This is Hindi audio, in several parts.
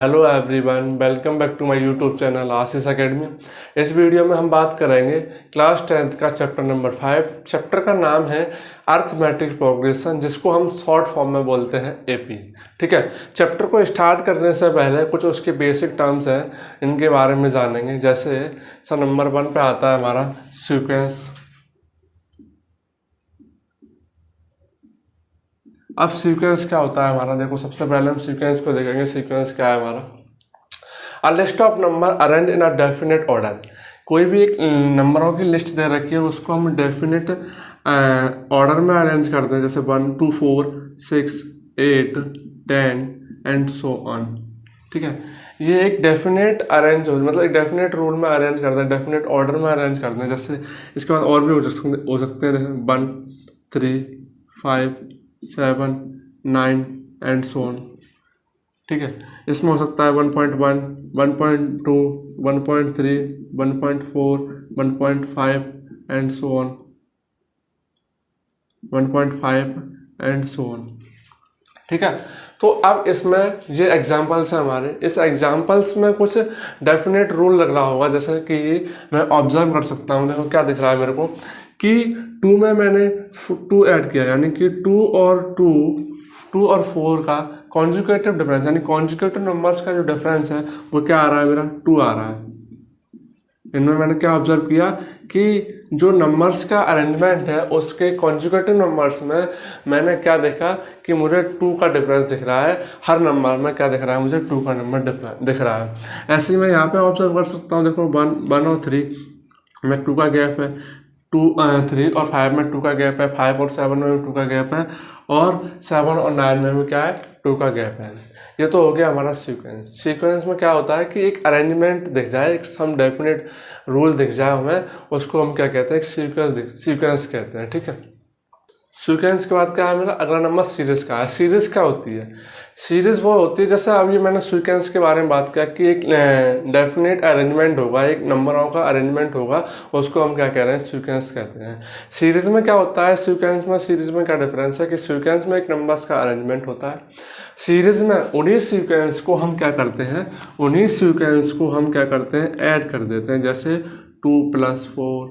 Hello everyone, welcome back to my YouTube channel Ashish academy. इस वीडियो में हम बात करेंगे क्लास 10th का चैप्टर नंबर 5। चैप्टर का नाम है अर्थमेटिक प्रोग्रेशन, जिसको हम शॉर्ट फॉर्म में बोलते हैं एपी। ठीक है, चैप्टर को स्टार्ट करने से पहले कुछ उसके बेसिक टर्म्स हैं, इनके बारे में जानेंगे। जैसे सर नंबर 1 पे आता है हमारा सीक्वेंस। अब सीक्वेंस क्या होता है हमारा, देखो सबसे पहले हम सीक्वेंस को देखेंगे। सीक्वेंस क्या है हमारा? A list of number arrange in a definite order. कोई भी एक नंबरों की लिस्ट दे रखी है, उसको हम डेफिनेट ऑर्डर में अरेंज करते हैं, जैसे 1 2 4 6 8 10 एंड सो ऑन। ठीक है, ये एक डेफिनेट अरेंज हो, मतलब एक डेफिनेट रूल में अरेंज करते हैं, डेफिनेट ऑर्डर में अरेंज करते हैं। जैसे इसके बाद और भी हो सकते हैं, 1 3 5 7 9 एंड सो ऑन। ठीक है, इसमें हो सकता है 1.1 1.2 1.3 1.4 1.5 and so on, 1.5 and so on. ठीक है, तो अब इसमें ये एग्जांपल्स हैं हमारे। इस एग्जांपल्स में कुछ डेफिनेट रूल लग रहा होगा, जैसे कि मैं ऑब्जर्व कर सकता हूँ। देखो क्या दिख रहा है मेरे को कि 2 में मैंने 2 ऐड किया, यानी कि 2 और 4 का कॉन्जुगेटिव डिफरेंस, यानी कॉन्जुगेटिव नंबर्स का जो डिफरेंस है वो क्या आ रहा है, मेरा 2 आ रहा है। इनमें मैंने क्या ऑब्जर्व किया कि जो नंबर्स का अरेंजमेंट है उसके कॉन्जुगेटिव नंबर्स में मैंने क्या देखा कि मुझे 2 का डिफरेंस दिख रहा है। हर नंबर में क्या दिख रहा है, मुझे 2 का नंबर दिख रहा है। ऐसे ही मैं यहाँ पे ऑब्जर्व कर सकता हूँ। देखो 1 और 3 में 2 का गैप है, 3 और 5 में 2 का गैप है, 5 और 7 में भी 2 का गैप है, और 7 और 9 में भी क्या है, 2 का गैप है। ये तो हो गया हमारा सीक्वेंस। सीक्वेंस में क्या होता है कि एक अरेंजमेंट दिख जाए, एक सम डेफिनेट रूल दिख जाए हमें, उसको हम क्या कहते हैं, सीक्वेंस कहते हैं। ठीक है, सीक्वेंस के बाद क्या है मेरा अगला नंबर, सीरीज का है। सीरीज क्या होती है? सीरीज वो होती है, जैसे अभी मैंने सीक्वेंस के बारे में बात किया कि एक डेफिनेट अरेंजमेंट होगा, एक नंबरों का अरेंजमेंट होगा, उसको हम क्या कह रहे हैं, सीक्वेंस कहते हैं। सीरीज में क्या होता है, सीक्वेंस में सीरीज में क्या डिफरेंस है कि सीक्वेंस में एक नंबर्स का अरेंजमेंट होता है। सीरीज में उन्हीं सीक्वेंस को हम क्या करते हैं, ऐड कर देते हैं। जैसे 2 + 4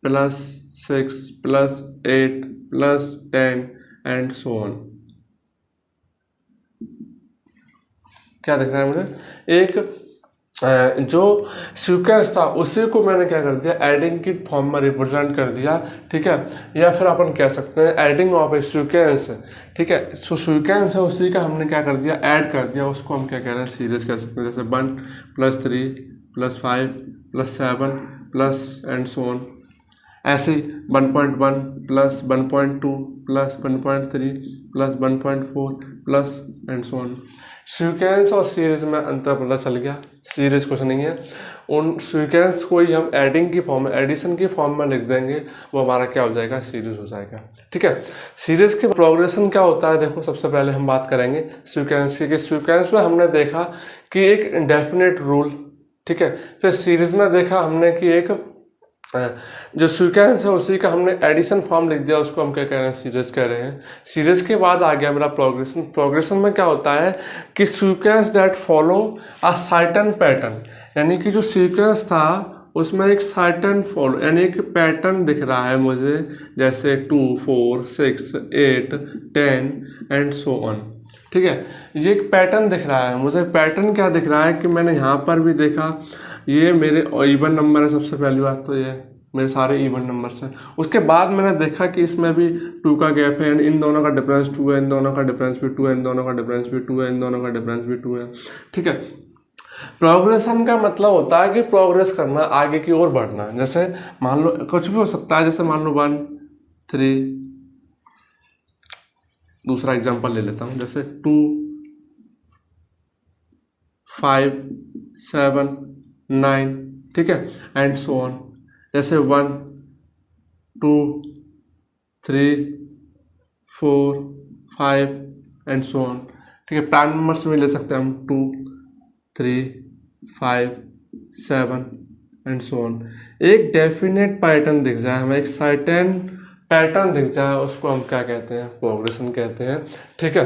+ 6 + 8 + 10 एंड सो ऑन। क्या दिख रहा है मुझे, एक जो सीक्वेंस था उसी को मैंने क्या कर दिया, एडिंग की फॉर्म में रिप्रेजेंट कर दिया। ठीक है, या फिर अपन कह सकते हैं एडिंग ऑफ ए सीक्वेंस। ठीक है, सो सीक्वेंस है उसी का हमने क्या कर दिया, ऐड कर दिया, उसको हम क्या कह रहे हैं, सीरीज कह सकते हैं। जैसे 1 + 3 + 5 + 7 + एंड सो ऑन। ऐसे 1.1 + 1.2 + 1.3 + 1.4 + एंड सो ऑन। सीक्वेंस और सीरीज में अंतर पता चल गया। सीरीज कुछ नहीं है, उन सीक्वेंस को ही हम एडिंग की फॉर्म में, एडिशन की फॉर्म में लिख देंगे, वो हमारा क्या हो जाएगा, सीरीज हो जाएगा। ठीक है, सीरीज के प्रोग्रेशन क्या होता है, देखो सबसे पहले हम बात करेंगे सीक्वेंस की। सीक्वेंस में हमने देखा कि एक डेफिनेट रूल, ठीक है, फिर सीरीज में देखा हमने कि एक जो सीक्वेंस है उसी का हमने एडिशन फॉर्म लिख दिया, उसको हम क्या कह रहे हैं, सीरीज कह रहे हैं। सीरीज के बाद आ गया मेरा प्रोग्रेशन। प्रोग्रेशन में क्या होता है कि sequence that follow a certain pattern, यानी कि जो सीक्वेंस था उसमें एक सर्टेन फॉलो, यानी एक पैटर्न दिख रहा है मुझे, जैसे 2 4 6 8 10 एंड सो ऑन। ठीक है, ये एक पैटर्न दिख रहा है मुझे। पैटर्न क्या दिख रहा है कि मैंने यहाँ पर भी देखा, ये मेरे इवन नंबर है। सबसे पहली बात तो ये मेरे सारे इवन नंबर्स हैं। उसके बाद मैंने देखा कि इसमें भी 2 का गैप है, इन दोनों का डिफरेंस 2 है, इन दोनों का डिफरेंस भी 2 है, इन दोनों का डिफरेंस भी 2 है, इन दोनों का डिफरेंस भी 2 है। ठीक है, प्रोग्रेशन का मतलब होता है कि प्रोग्रेस करना, आगे की ओर बढ़ना। जैसे मान लो कुछ भी हो सकता है, जैसे मान लो 1 3, दूसरा एग्जांपल ले लेता हूँ, जैसे 2 5 7 9, ठीक है, एंड सो ऑन। जैसे 1 2 3 4 5 एंड सो ऑन। ठीक है, प्राइम नंबर्स में ले सकते हैं हम 2 3 5 7 एंड सो ऑन। एक डेफिनेट पैटर्न दिख जाए हमें, एक सर्टेन पैटर्न दिख जाए, उसको हम क्या कहते हैं, प्रोग्रेशन कहते हैं। ठीक है,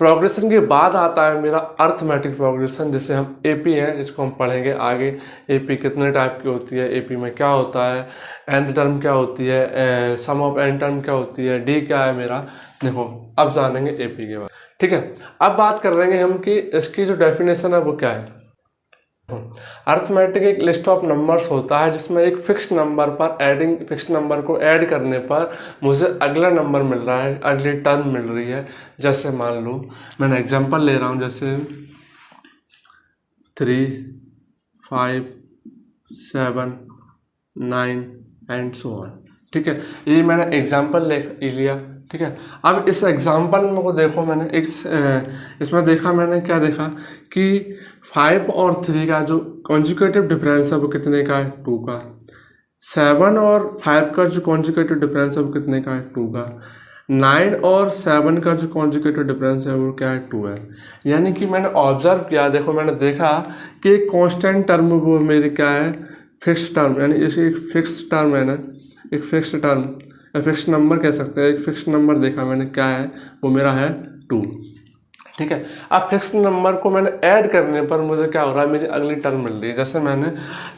प्रोग्रेशन के बाद आता है मेरा अर्थमेटिक प्रोग्रेशन, जिसे हम एपी है, जिसको हम पढ़ेंगे आगे। एपी कितने टाइप की होती है, एपी में क्या होता है, nth टर्म क्या होती है, सम ऑफ n टर्म क्या होती है, डी क्या है मेरा। देखो अब जानेंगे एपी के बाद, ठीक है। अब बात कर रहे हैं हम कि इसकी जो डेफिनेशन है वो क्या है। अर्थमेटिक एक लिस्ट ऑफ नंबर्स होता है जिसमें एक फिक्स्ड नंबर पर एडिंग, फिक्स्ड नंबर को ऐड करने पर मुझे अगला नंबर मिल रहा है, अगली टर्म मिल रही है। जैसे मान लो मैंने एग्जांपल ले रहा हूँ, जैसे 3, 5, 7, 9 एंड सो ऑन, ठीक है। ये मैंने एग्जांपल ले लिया, ठीक है। अब इस एग्जांपल में को देखो, मैंने इसमें देखा, मैंने क्या देखा कि 5 और 3 का जो कॉन्जुगेटिव डिफरेंस है वो कितने का है, 2 का। 7 और 5 का जो कॉन्जुगेटिव डिफरेंस है वो कितने का है, 2 का। 9 और 7 का जो कॉन्जुगेटिव डिफरेंस है वो क्या है, 2 है। यानी कि मैंने ऑब्जर्व किया, देखो मैंने देखा कि एक कांस्टेंट टर्म वो मेरी क्या है, फिक्स्ड टर्म, यानी इसकी एक फिक्स्ड टर्म है ना, एक फिक्स्ड टर्म, फिक्स्ड नंबर कह सकते हैं, एक फिक्स्ड नंबर देखा मैंने, क्या है वो मेरा है 2, ठीक है। अब फिक्स्ड नंबर को मैंने ऐड करने पर मुझे क्या हो रहा है, मेरी अगली टर्म मिल रही है। जैसे मैंने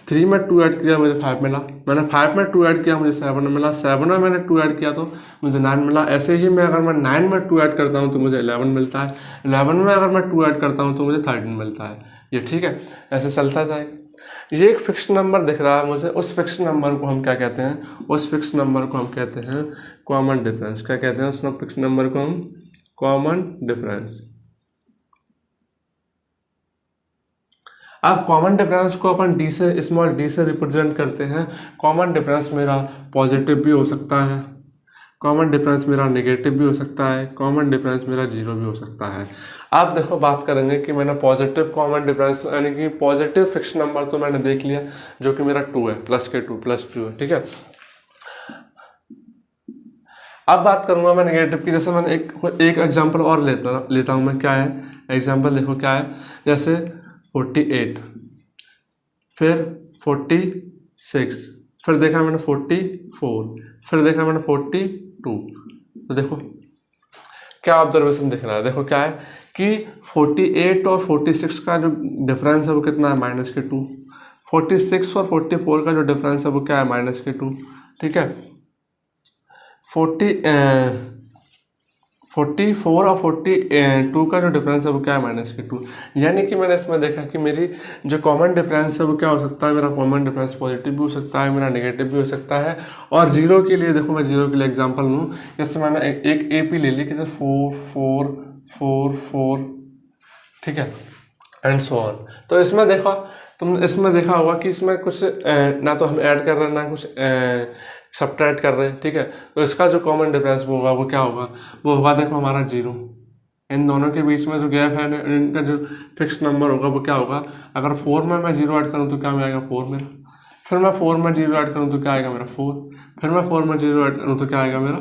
3 में 2 ऐड किया, मुझे 5 मिला। मैंने 5 में 2 ऐड किया, मुझे 7 मिला। 7 में मैंने 2 ऐड किया तो मुझे 9 मिला। ऐसे ही मैं अगर मैं 9 में 2 ऐड करता हूँ तो मुझे 11 मिलता है। 11 में अगर मैं 2 ऐड करता हूँ तो मुझे 13 मिलता है। ये ठीक है, ऐसे चलता जाएगा। ये एक फिक्स्ड नंबर दिख रहा है मुझे, उस फिक्स्ड नंबर को हम क्या कहते हैं, उस फिक्स्ड नंबर को हम कहते हैं कॉमन डिफरेंस। क्या कहते हैं उस फिक्स्ड नंबर को हम, कॉमन डिफरेंस। अब कॉमन डिफरेंस को अपन डी से, स्मॉल डी से रिप्रेजेंट करते हैं। कॉमन डिफरेंस मेरा पॉजिटिव भी हो सकता है, कॉमन डिफरेंस मेरा नेगेटिव भी हो सकता है, कॉमन डिफरेंस मेरा 0 भी हो सकता है। अब देखो बात करेंगे कि मैंने पॉजिटिव कॉमन डिफरेंस, यानी कि पॉजिटिव फिक्स्ड नंबर तो मैंने देख लिया, जो कि मेरा 2 है, प्लस के 2 है, ठीक है। अब बात करूंगा मैं नेगेटिव की। जैसे मैंने एक एग्जांपल और लेता हूं मैं, क्या है एग्जांपल, देखो क्या है, जैसे 48, फिर 46, फिर देखा मैंने 44, फिर देखा मैंने 42। तो देखो क्या ऑब्जर्वेशन दिख रहा है, देखो क्या है कि 48 और 46 का जो डिफरेंस है वो कितना है, -2। 46 और 44 का जो डिफरेंस है वो क्या है, -2, ठीक है। 44 और 42 का जो डिफरेंस है वो क्या है, -2। यानी कि मैंने इसमें देखा कि मेरी जो कॉमन डिफरेंस है वो क्या हो सकता है, मेरा कॉमन डिफरेंस पॉजिटिव भी हो सकता है, मेरा नेगेटिव भी हो सकता है। और 0 के लिए देखो, मैं 0 के लिए एग्जांपल लूँ, जैसे मैंने एक एपी ले ली कि 4 4 4 4, ठीक है, एंड सो ऑन। तो इसमें देखो, तुम इसमें देखा होगा कि इसमें कुछ ना तो हम ऐड कर रहे हैं ना कुछ सब्ट्रैक्ट कर रहे हैं, ठीक है। तो इसका जो कॉमन डिफरेंस होगा वो क्या होगा, वो होगा देखो हमारा 0। इन दोनों के बीच में जो गैप है, इनका जो फिक्स्ड नंबर होगा वो क्या होगा, अगर 4 में मैं 0 ऐड करूँ तो क्या आएगा, 4 मेरा। फिर मैं 4 में 0 ऐड करूँ तो क्या आएगा मेरा, 4। फिर मैं 4 में 0 ऐड करूँ तो क्या आएगा मेरा,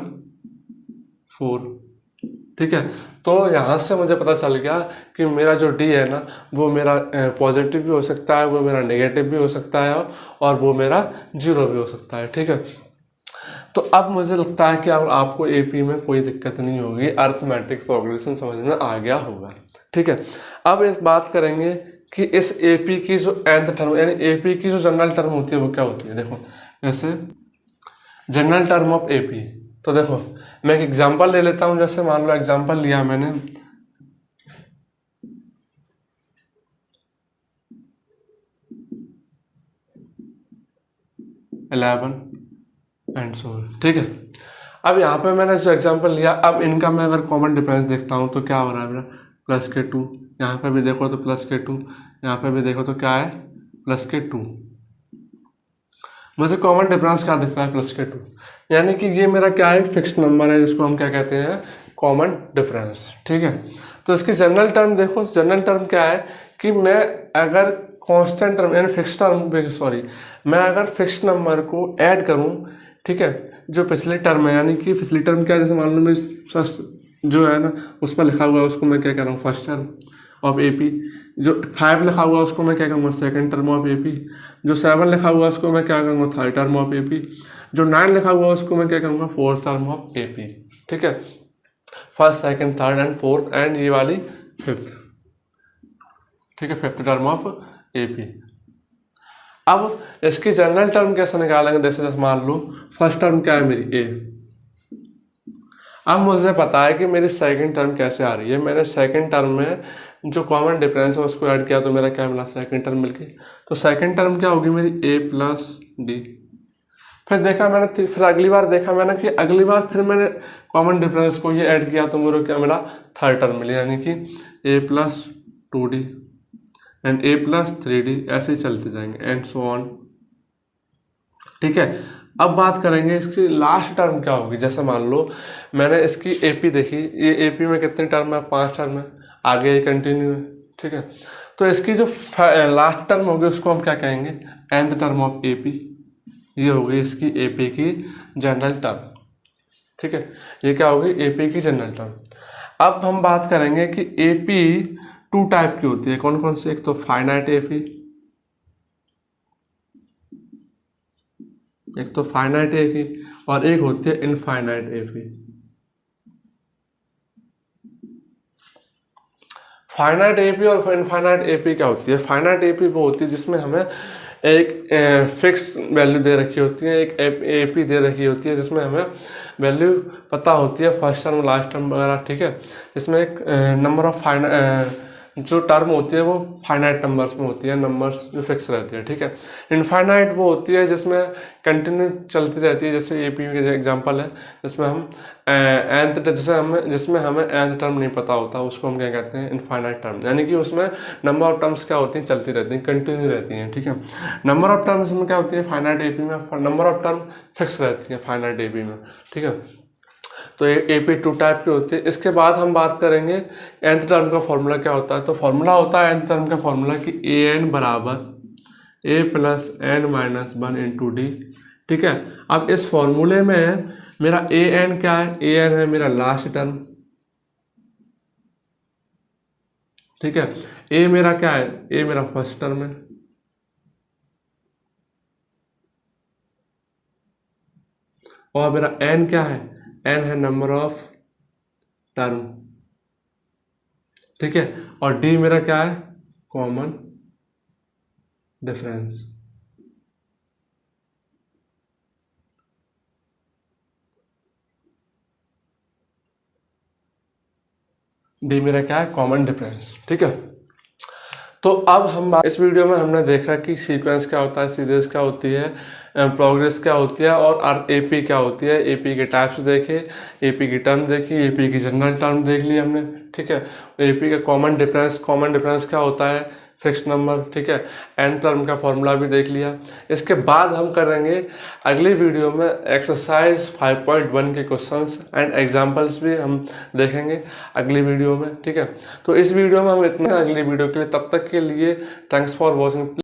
4, ठीक है। तो यहाँ से मुझे पता चल गया कि मेरा जो डी है ना, वो मेरा पॉजिटिव भी हो सकता है, वो मेरा नेगेटिव भी हो सकता है, और वो मेरा 0 भी हो सकता है, ठीक है। तो अब मुझे लगता है कि अब आपको एपी में कोई दिक्कत नहीं होगी, अर्थमेटिक प्रोग्रेशन समझ में आ गया होगा, ठीक है। अब इस बात करेंगे कि इस एपी की जो nth टर्म, यानी एपी की जो जनरल टर्म होती है वो क्या होती है। देखो जैसे जनरल टर्म ऑफ एपी, तो देखो मैं एक एग्जांपल ले लेता हूं। जैसे मान लो एग्जांपल लिया मैंने 11 एंड सो ऑन, ठीक है। अब यहाँ पे मैंने जो एग्जांपल लिया, अब इनका मैं अगर कॉमन डिफरेंस देखता हूँ तो क्या हो रहा है मेरा, +2। यहाँ पे भी देखो तो +2, यहाँ पे भी देखो तो क्या है, +2। मुझे कॉमन डिफरेंस क्या दिख रहा है, +2। यानी कि ये मेरा क्या है, फिक्स्ड नंबर है, जिसको हम क्या कहते हैं, कॉमन डिफरेंस, ठीक है। तो इसकी जनरल टर्म देखो, जनरल टर्म क्या है कि मैं अगर कांस्टेंट टर्म यानी फिक्स्ड टर्म, सॉरी, मैं अगर फिक्स्ड नंबर को ऐड करूं, ठीक है, जो पिछले टर्म है, यानी कि पिछली टर्म क्या है, जैसे मान लो मैं जो है ना उस पर लिखा हुआ है उसको मैं क्या कह रहा हूँ, फर्स्ट टर्म ऑफ एपी। जो 5 लिखा हुआ है उसको मैं क्या कहूँगा, सेकंड टर्म ऑफ एपी। जो 7 लिखा हुआ है उसको मैं क्या कहूँगा, थर्ड टर्म ऑफ एपी। जो 9 लिखा हुआ है उसको मैं क्या कहूँगा, फोर्थ टर्म ऑफ एपी, ठीक है। First second third and fourth and ये वाली फिफ्थ, ठीक है, फिफ्थ टर्म ऑफ एपी। अब इसकी जनरल टर्म कैसे निकालेंगे, जैसे मान लो फर्स्ट टर्म क्या है मेरी ए, अब मुझे पता है कि मेरी सेकंड टर्म कैसे आ रही है, मैंने सेकंड टर्म में जो कॉमन डिफरेंस है उसको ऐड किया तो मेरा क्या मिला, सेकंड टर्म मिल गई। तो सेकंड टर्म क्या होगी मेरी, ए प्लस डी। फिर देखा मैंने, फिर अगली बार देखा मैंने कि अगली बार फिर मैंने कॉमन डिफरेंस को ये ऐड किया तो मेरे क्या मिला, थर्ड टर्म मिली, यानी कि A plus 2d and A plus 3d, ऐसे ही चलते जाएंगे एंड सो ऑन, ठीक है। अब बात करेंगे इसकी लास्ट टर्म क्या होगी। जैसे मान लो मैंने इसकी एपी देखी, ये एपी में कितने टर्म है, 5 टर्म है, आगे ये कंटिन्यू है, ठीक है। तो इसकी जो लास्ट टर्म होगी उसको हम क्या कहेंगे, nth टर्म ऑफ एपी, ये होगी इसकी एपी की जनरल टर्म, ठीक है। ये क्या होगी, एपी की जनरल टर्म। अब हम बात करेंगे कि एपी 2 टाइप की होती है, कौन कौन सी, एक तो फाइनाइट एपी, एक तो फाइनाइट एपी और एक होती है इनफाइनाइट एपी। फाइनाइट एपी और इनफाइनाइट एपी क्या होती है, फाइनाइट एपी वो होती है जिसमें हमें एक फिक्स वैल्यू दे रखी होती है, एक एपी दे रखी होती है जिसमें हमें वैल्यू पता होती है, फर्स्ट टर्म लास्ट टर्म वगैरह, ठीक है। इसमें एक नंबर ऑफ जो टर्म होती है वो फाइनाइट नंबर्स में होती है, नंबर्स जो फिक्स रहती है, ठीक है। इनफाइनाइट वो होती है जिसमें कंटिन्यू चलती रहती है, जैसे एपी के एग्जांपल है जिसमें हम जिसमें हमें nth टर्म नहीं पता होता, उसको हम क्या कहते हैं, इनफाइनाइट टर्म, यानी कि उसमें नंबर ऑफ टर्म्स क्या होती हैं, चलती रहती हैं, कंटिन्यू रहती हैं, ठीक है। नंबर ऑफ टर्म्स में क्या होती है, फाइनाइट एपी में नंबर ऑफ टर्म फिक्स रहती है फाइनाइट एपी में, ठीक है। तो एपी 2 टाइप की होती है। इसके बाद हम बात करेंगे nth टर्म का फॉर्मूला क्या होता है। तो फॉर्मूला होता है nth टर्म का फॉर्मूला कि ए एन बराबर A plus N minus 1 into D, ठीक है। अब इस फॉर्मूले में मेरा ए एन क्या है, ए एन है मेरा लास्ट टर्म, ठीक है। ए मेरा क्या है, ए मेरा फर्स्ट टर्म है, और मेरा एन क्या है, एन है नंबर ऑफ टर्म, ठीक है। और डी मेरा क्या है, कॉमन डिफरेंस। डी मेरा क्या है, कॉमन डिफरेंस, ठीक है। तो अब हम इस वीडियो में हमने देखा कि सीक्वेंस क्या होता है, सीरीज क्या होती है, प्रोग्रेस क्या होती है और एपी क्या होती है, एपी के टाइप्स देखे, एपी की टर्म देखी, एपी की जनरल टर्म देख ली हमने, ठीक है। एपी का कॉमन डिफरेंस क्या होता है, फिक्स नंबर, ठीक है। एन टर्म का फॉर्मूला भी देख लिया। इसके बाद हम करेंगे अगली वीडियो में एक्सरसाइज 5.1 के क्वेश्चंस एंड एग्जांपल्स भी हम देखेंगे अगली वीडियो में, ठीक है। तो इस वीडियो में हम इतना, अगली वीडियो के लिए, तब तक के लिए थैंक्स फॉर वॉचिंग।